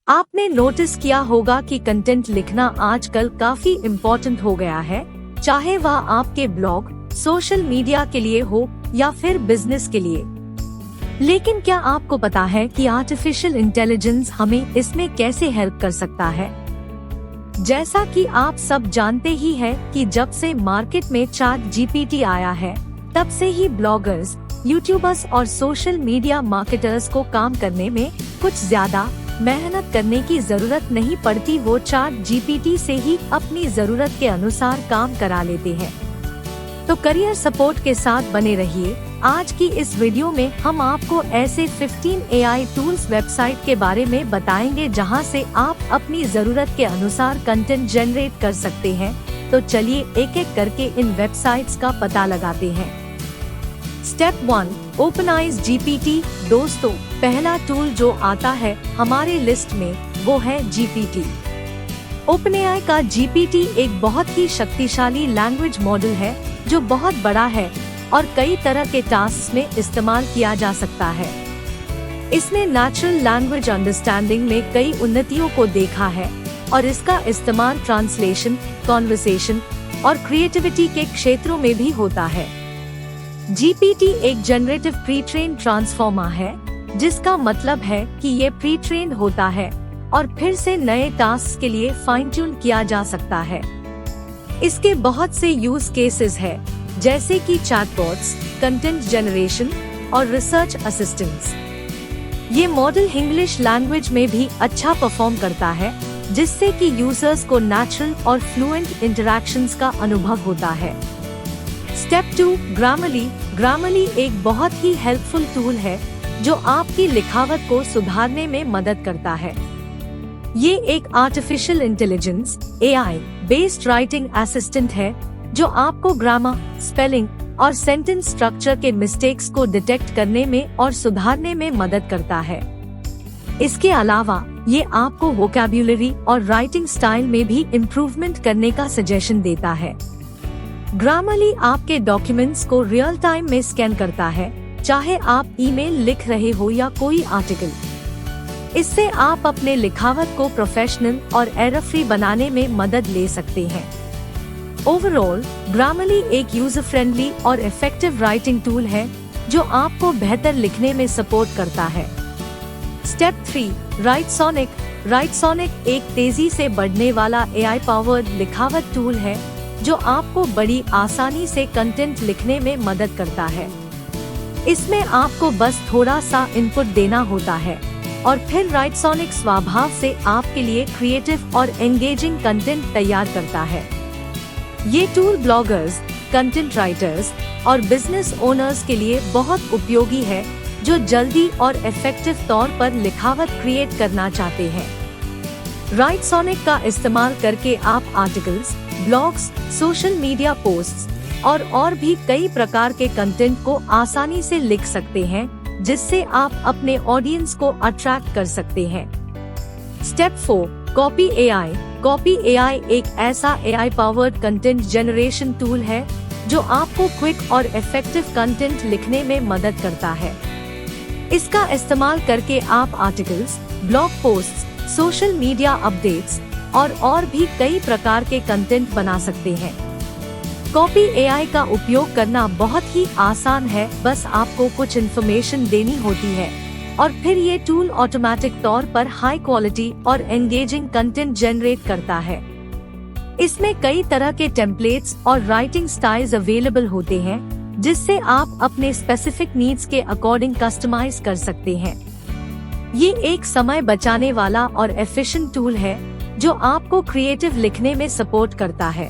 आपने नोटिस किया होगा कि कंटेंट लिखना आजकल काफी इम्पोर्टेंट हो गया है, चाहे वह आपके ब्लॉग, सोशल मीडिया के लिए हो या फिर बिजनेस के लिए। लेकिन क्या आपको पता है कि आर्टिफिशियल इंटेलिजेंस हमें इसमें कैसे हेल्प कर सकता है? जैसा कि आप सब जानते ही हैं कि जब से मार्केट में ChatGPT आया है, तब से ही ब्लॉगर्स, यूट्यूबर्स और सोशल मीडिया मार्केटर्स को काम करने में कुछ ज्यादा मेहनत करने की जरूरत नहीं पड़ती। वो ChatGPT से ही अपनी जरूरत के अनुसार काम करा लेते हैं। तो करियर सपोर्ट के साथ बने रहिए। आज की इस वीडियो में हम आपको ऐसे 15 AI टूल्स वेबसाइट के बारे में बताएंगे जहां से आप अपनी जरूरत के अनुसार कंटेंट जनरेट कर सकते हैं। तो चलिए एक एक करके इन वेबसाइट्स का पता लगाते हैं। Step 1, OpenAI's GPT। दोस्तों, पहला टूल जो आता है हमारे लिस्ट में वो है GPT। OpenAI का GPT एक बहुत ही शक्तिशाली लैंग्वेज मॉडल है जो बहुत बड़ा है और कई तरह के टास्क में इस्तेमाल किया जा सकता है। इसने नेचुरल लैंग्वेज अंडरस्टैंडिंग में कई उन्नतियों को देखा है और इसका इस्तेमाल ट्रांसलेशन, कॉन्वर्सेशन और क्रिएटिविटी के क्षेत्रों में भी होता है। GPT एक जनरेटिव प्री ट्रेन ट्रांसफॉर्मर है, जिसका मतलब है कि ये प्री ट्रेन होता है और फिर से नए टास्क के लिए फाइन ट्यून किया जा सकता है। इसके बहुत से यूज केसेस है, जैसे कि चैटबॉट्स, कंटेंट जनरेशन और रिसर्च असिस्टेंट्स। ये मॉडल इंग्लिश लैंग्वेज में भी अच्छा परफॉर्म करता है, जिससे कि यूजर्स को नेचुरल और फ्लुएंट इंटरैक्शंस का अनुभव होता है। Step 2, Grammarly। Grammarly एक बहुत ही हेल्पफुल टूल है जो आपकी लिखावट को सुधारने में मदद करता है। ये एक artificial intelligence AI based writing assistant है जो आपको ग्रामर, स्पेलिंग और सेंटेंस स्ट्रक्चर के मिस्टेक्स को डिटेक्ट करने में और सुधारने में मदद करता है। इसके अलावा ये आपको वोकैब्युलरी और राइटिंग स्टाइल में भी इम्प्रूवमेंट करने का सजेशन देता है। Grammarly आपके डॉक्यूमेंट्स को रियल टाइम में स्कैन करता है, चाहे आप ईमेल लिख रहे हो या कोई आर्टिकल। इससे आप अपने लिखावट को प्रोफेशनल और एरर फ्री बनाने में मदद ले सकते हैं। ओवरऑल, Grammarly एक यूजर फ्रेंडली और इफेक्टिव राइटिंग टूल है जो आपको बेहतर लिखने में सपोर्ट करता है। Step 3, Writesonic। Writesonic एक तेजी से बढ़ने वाला AI पावर्ड लिखावट टूल है जो आपको बड़ी आसानी से कंटेंट लिखने में मदद करता है। इसमें आपको बस थोड़ा सा इनपुट देना होता है और फिर Writesonic स्वभाव से आपके लिए क्रिएटिव और एंगेजिंग कंटेंट तैयार करता है। ये टूल ब्लॉगर्स, कंटेंट राइटर्स और बिजनेस ओनर्स के लिए बहुत उपयोगी है जो जल्दी और इफेक्टिव तौर पर लिखावट क्रिएट करना चाहते हैं। Writesonic का इस्तेमाल करके आप articles, blogs, social media posts और भी कई प्रकार के कंटेंट को आसानी से लिख सकते हैं, जिससे आप अपने ऑडियंस को अट्रैक्ट कर सकते हैं। Step 4, Copy AI। Copy AI एक ऐसा AI powered content generation tool है जो आपको क्विक और इफेक्टिव कंटेंट लिखने में मदद करता है। इसका इस्तेमाल करके आप articles, blog posts, social media updates और भी कई प्रकार के कंटेंट बना सकते हैं। Copy AI का उपयोग करना बहुत ही आसान है, बस आपको कुछ इन्फॉर्मेशन देनी होती है और फिर ये टूल ऑटोमेटिक तौर पर हाई क्वालिटी और एंगेजिंग कंटेंट जनरेट करता है। इसमें कई तरह के टेम्पलेट्स और राइटिंग स्टाइल्स अवेलेबल होते हैं, जिससे आप अपने स्पेसिफिक नीड्स के अकॉर्डिंग कस्टमाइज कर सकते हैं। ये एक समय बचाने वाला और एफिशिएंट टूल है जो आपको क्रिएटिव लिखने में सपोर्ट करता है।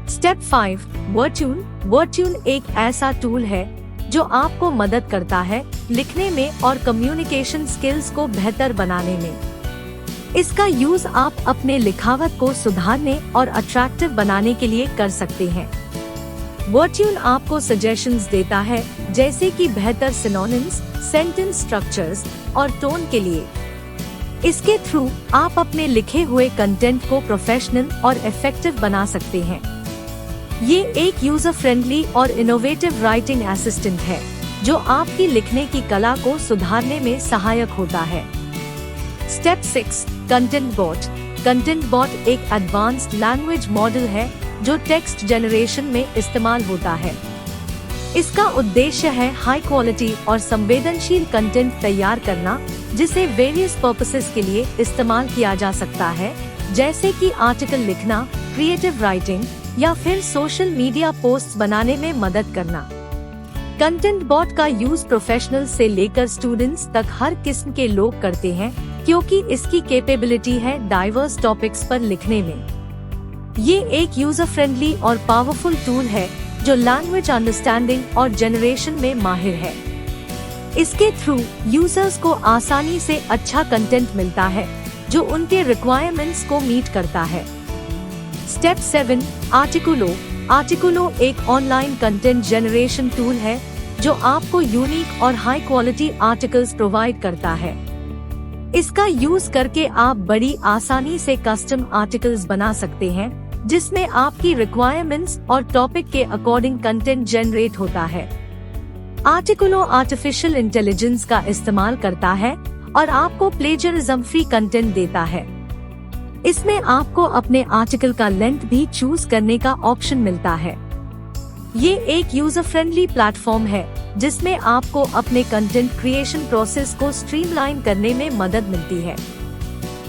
Step 5, Wordtune। Wordtune एक ऐसा टूल है जो आपको मदद करता है लिखने में और कम्युनिकेशन स्किल्स को बेहतर बनाने में। इसका यूज आप अपने लिखावट को सुधारने और अट्रैक्टिव बनाने के लिए कर सकते हैं। Wordtune आपको सजेशंस देता है, जैसे कि बेहतर सिनोनिम्स, सेंटेंस स्ट्रक्चर्स और टोन के लिए। इसके थ्रू आप अपने लिखे हुए कंटेंट को प्रोफेशनल और इफेक्टिव बना सकते हैं। ये एक यूजर फ्रेंडली और इनोवेटिव राइटिंग असिस्टेंट है जो आपकी लिखने की कला को सुधारने में सहायक होता है। Step 6 content bot. Content bot एक एडवांस्ड लैंग्वेज मॉडल है जो टेक्स्ट जनरेशन में इस्तेमाल होता है। इसका उद्देश्य है हाई क्वालिटी और संवेदनशील कंटेंट तैयार करना, जिसे वेरियस पर्पसेस के लिए इस्तेमाल किया जा सकता है, जैसे कि आर्टिकल लिखना, क्रिएटिव राइटिंग या फिर सोशल मीडिया पोस्ट्स बनाने में मदद करना। कंटेंट बॉट का यूज प्रोफेशनल से लेकर स्टूडेंट्स तक हर किस्म के लोग करते हैं, क्योंकि इसकी कैपेबिलिटी है डाइवर्स टॉपिक्स पर लिखने में। ये एक यूजर फ्रेंडली और पावरफुल टूल है जो लैंग्वेज अंडरस्टैंडिंग और जनरेशन में माहिर है। इसके थ्रू यूजर्स को आसानी से अच्छा कंटेंट मिलता है जो उनके रिक्वायरमेंट्स को मीट करता है। स्टेप 7 आर्टिकुलो। आर्टिकुलो एक ऑनलाइन कंटेंट जनरेशन टूल है जो आपको यूनिक और हाई क्वालिटी आर्टिकल्स प्रोवाइड करता है। इसका यूज करके आप बड़ी आसानी से कस्टम आर्टिकल्स बना सकते हैं, जिसमें आपकी रिक्वायरमेंट्स और टॉपिक के अकॉर्डिंग कंटेंट जनरेट होता है। आर्टिकुलो आर्टिफिशियल इंटेलिजेंस का इस्तेमाल करता है और आपको प्लेजरिज्म फ्री कंटेंट देता है। इसमें आपको अपने आर्टिकल का लेंथ भी चूज करने का ऑप्शन मिलता है। ये एक यूजर फ्रेंडली प्लेटफॉर्म है जिसमें आपको अपने कंटेंट क्रिएशन प्रोसेस को स्ट्रीमलाइन करने में मदद मिलती है।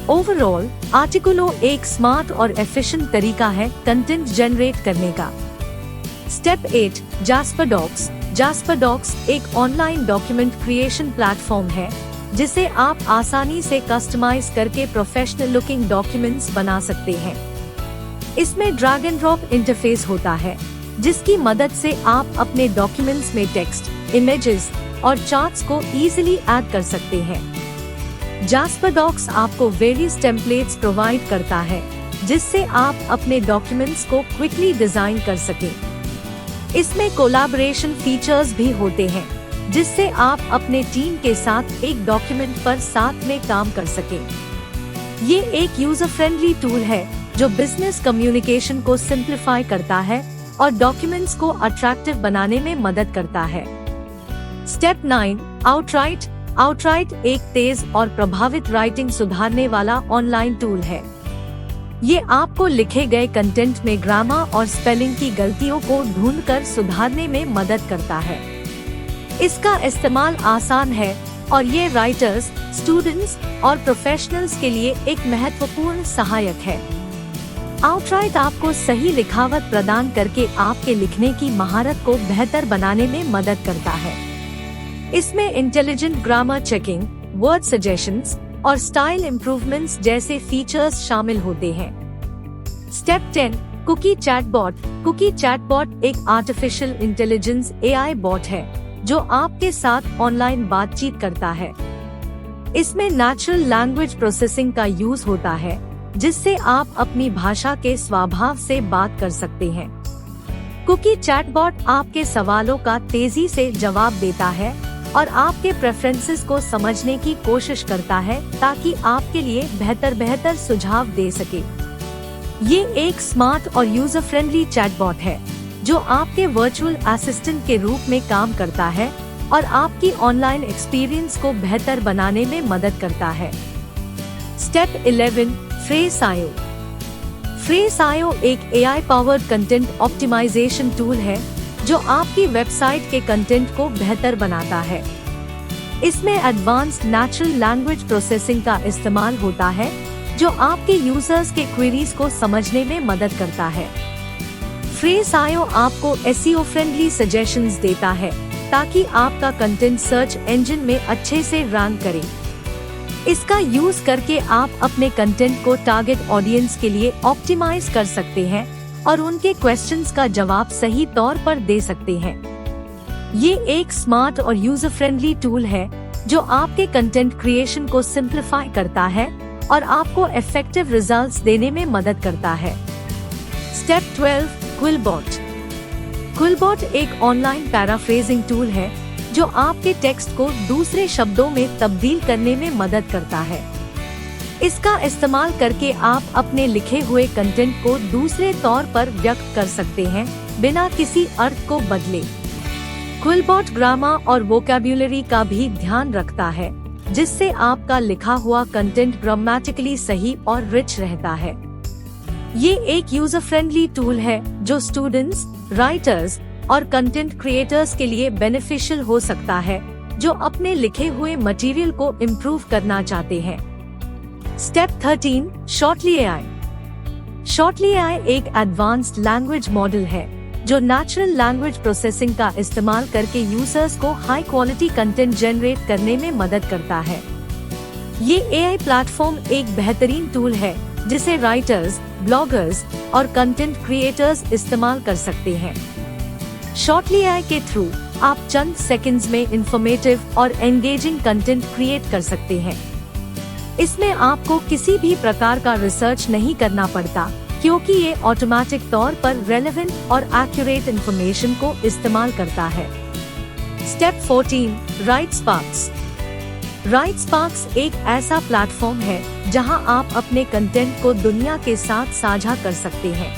ओवरऑल आर्टिकुलो एक स्मार्ट और एफिशिएंट तरीका है कंटेंट जनरेट करने का। Step 8 Jasper docs. Jasper docs एक ऑनलाइन डॉक्यूमेंट क्रिएशन प्लेटफॉर्म है जिसे आप आसानी से कस्टमाइज करके प्रोफेशनल लुकिंग डॉक्यूमेंट्स बना सकते हैं। इसमें ड्रैग एंड ड्रॉप इंटरफेस होता है, जिसकी मदद से आप अपने डॉक्यूमेंट्स में टेक्स्ट, इमेजेस और चार्ट्स को इजीली ऐड कर सकते हैं। जास्पर डॉक्स आपको वेरियस टेम्पलेट्स प्रोवाइड करता है, जिससे आप अपने डॉक्यूमेंट्स को क्विकली डिजाइन कर सकें। इसमें कोलैबोरेशन फीचर्स भी होते हैं, जिससे आप अपने टीम के साथ एक डॉक्यूमेंट पर साथ में काम कर सकें। ये एक यूजर फ्रेंडली टूल है जो बिजनेस कम्युनिकेशन को सिंप्लीफाई करता है और डॉक्यूमेंट्स को अट्रैक्टिव बनाने में मदद करता है। Step 9 outright. आउटराइट एक तेज और प्रभावित राइटिंग सुधारने वाला ऑनलाइन टूल है। ये आपको लिखे गए कंटेंट में ग्रामर और स्पेलिंग की गलतियों को ढूंढकर सुधारने में मदद करता है। इसका इस्तेमाल आसान है और ये राइटर्स, स्टूडेंट्स और प्रोफेशनल्स के लिए एक महत्वपूर्ण सहायक है। आउटराइट आपको सही लिखावट प्रदान करके आपके लिखने की महारत को बेहतर बनाने में मदद करता है। इसमें intelligent grammar checking, word suggestions और स्टाइल इम्प्रूवमेंट्स जैसे फीचर्स शामिल होते हैं। Step 10 cookie chatbot. Cookie chatbot एक आर्टिफिशियल इंटेलिजेंस AI बॉट है जो आपके साथ ऑनलाइन बातचीत करता है। इसमें नेचुरल लैंग्वेज प्रोसेसिंग का यूज होता है, जिससे आप अपनी भाषा के स्वभाव से बात कर सकते हैं। कुकी चैटबॉट आपके सवालों का तेजी से जवाब देता है और आपके प्रेफरेंसेस को समझने की कोशिश करता है ताकि आपके लिए बेहतर सुझाव दे सके। ये एक स्मार्ट और यूजर फ्रेंडली चैटबॉट है जो आपके वर्चुअल असिस्टेंट के रूप में काम करता है और आपकी ऑनलाइन एक्सपीरियंस को बेहतर बनाने में मदद करता है। स्टेप 11 फ्रेस.io। फ्रेस.io एक AI powered content optimisation tool है जो आपकी वेबसाइट के कंटेंट को बेहतर बनाता है। इसमें एडवांस्ड नेचुरल लैंग्वेज प्रोसेसिंग का इस्तेमाल होता है जो आपके यूजर्स के क्वेरीज को समझने में मदद करता है। फ्रेस.io आपको SEO फ्रेंडली सजेशंस देता है ताकि आपका कंटेंट सर्च इंजन में अच्छे से रैंक करे। इसका यूज करके आप अपने कंटेंट को टारगेट ऑडियंस के लिए ऑप्टिमाइज कर सकते हैं और उनके क्वेश्चंस का जवाब सही तौर पर दे सकते हैं। ये एक स्मार्ट और यूजर फ्रेंडली टूल है जो आपके कंटेंट क्रिएशन को सिंप्लीफाई करता है और आपको इफेक्टिव रिजल्ट्स देने में मदद करता है। Step 12 QuillBot. क्विलबॉट एक ऑनलाइन पैराफ्रेजिंग टूल है जो आपके टेक्स्ट को दूसरे शब्दों में तब्दील करने में मदद करता है। इसका इस्तेमाल करके आप अपने लिखे हुए कंटेंट को दूसरे तौर पर व्यक्त कर सकते हैं बिना किसी अर्थ को बदले। क्विलबॉट ग्रामर और वोकैब्युलरी का भी ध्यान रखता है, जिससे आपका लिखा हुआ कंटेंट ग्रामेटिकली सही और रिच रहता है। ये एक यूजर फ्रेंडली टूल है जो स्टूडेंट्स, राइटर्स और कंटेंट क्रिएटर्स के लिए बेनिफिशियल हो सकता है, जो अपने लिखे हुए मटेरियल को इम्प्रूव करना चाहते हैं। Step 13, shortly AI. Shortly AI एक एडवांस्ड लैंग्वेज मॉडल है जो नेचुरल लैंग्वेज प्रोसेसिंग का इस्तेमाल करके यूजर्स को हाई क्वालिटी कंटेंट जनरेट करने में मदद करता है। ये एआई प्लेटफॉर्म एक बेहतरीन टूल है जिसे राइटर्स, ब्लॉगर्स और कंटेंट क्रिएटर्स इस्तेमाल कर सकते हैं। शॉर्टली एआई के थ्रू आप चंद सेकंड्स में इंफॉर्मेटिव और एंगेजिंग कंटेंट क्रिएट कर सकते हैं। इसमें आपको किसी भी प्रकार का रिसर्च नहीं करना पड़ता, क्योंकि ये ऑटोमेटिक तौर पर रेलेवेंट और एक्यूरेट इंफॉर्मेशन को इस्तेमाल करता है। स्टेप 14, राइटस्पार्क्स। राइटस्पार्क्स एक ऐसा प्लेटफॉर्म है जहां आप अपने कंटेंट को दुनिया के साथ साझा कर सकते हैं।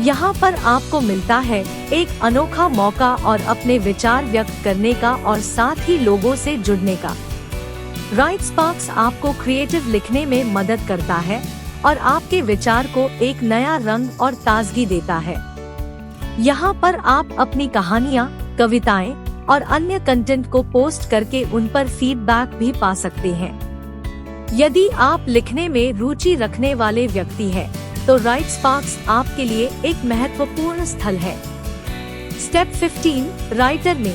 यहाँ पर आपको मिलता है एक अनोखा मौका और अपने विचार व्यक्त करने का और साथ ही लोगों से जुड़ने का। राइटस्पार्क्स आपको क्रिएटिव लिखने में मदद करता है और आपके विचार को एक नया रंग और ताजगी देता है। यहाँ पर आप अपनी कहानियाँ, कविताएं और अन्य कंटेंट को पोस्ट करके उन पर फीडबैक भी पा सकते हैं। यदि आप लिखने में रुचि रखने वाले व्यक्ति हैं, तो राइटस्पार्क्स आपके लिए एक महत्वपूर्ण स्थल है। स्टेप 15, राइटर मी।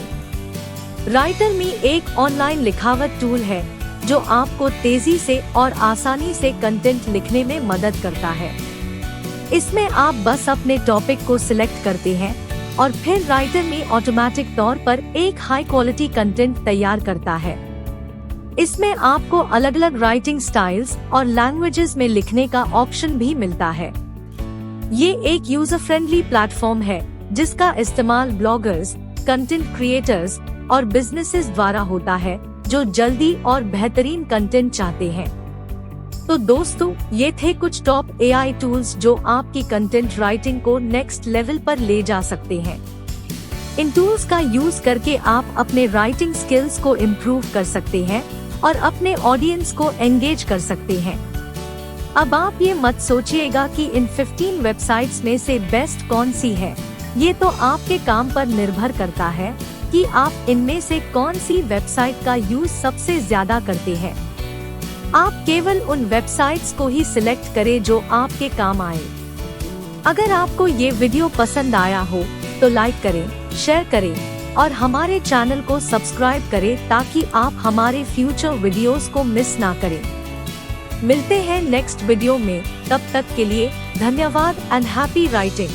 राइटर मी एक ऑनलाइन लिखावट टूल है जो आपको तेजी से और आसानी से कंटेंट लिखने में मदद करता है। इसमें आप बस अपने टॉपिक को सिलेक्ट करते हैं और फिर राइटर मी ऑटोमेटिक तौर पर एक हाई क्वालिटी कंटेंट तैयार करता है। इसमें आपको अलग अलग राइटिंग स्टाइल्स और लैंग्वेजेस में लिखने का ऑप्शन भी मिलता है। ये एक यूजर फ्रेंडली प्लेटफॉर्म है जिसका इस्तेमाल ब्लॉगर्स, कंटेंट क्रिएटर्स और बिजनेसेस द्वारा होता है जो जल्दी और बेहतरीन कंटेंट चाहते हैं। तो दोस्तों, ये थे कुछ टॉप एआई टूल्स जो आपकी कंटेंट राइटिंग को नेक्स्ट लेवल पर ले जा सकते हैं। इन टूल्स का यूज करके आप अपने राइटिंग स्किल्स को इम्प्रूव कर सकते हैं और अपने ऑडियंस को एंगेज कर सकते हैं। अब आप ये मत सोचिएगा कि इन 15 वेबसाइट्स में से बेस्ट कौन सी है। ये तो आपके काम पर निर्भर करता है कि आप इनमें से कौन सी वेबसाइट का यूज सबसे ज्यादा करते हैं। आप केवल उन वेबसाइट्स को ही सिलेक्ट करें जो आपके काम आए। अगर आपको ये वीडियो पसंद आया हो तो लाइक करें, शेयर करें और हमारे चैनल को सब्सक्राइब करें ताकि आप हमारे फ्यूचर वीडियोस को मिस ना करें। मिलते हैं नेक्स्ट वीडियो में, तब तक के लिए धन्यवाद एंड हैप्पी राइटिंग।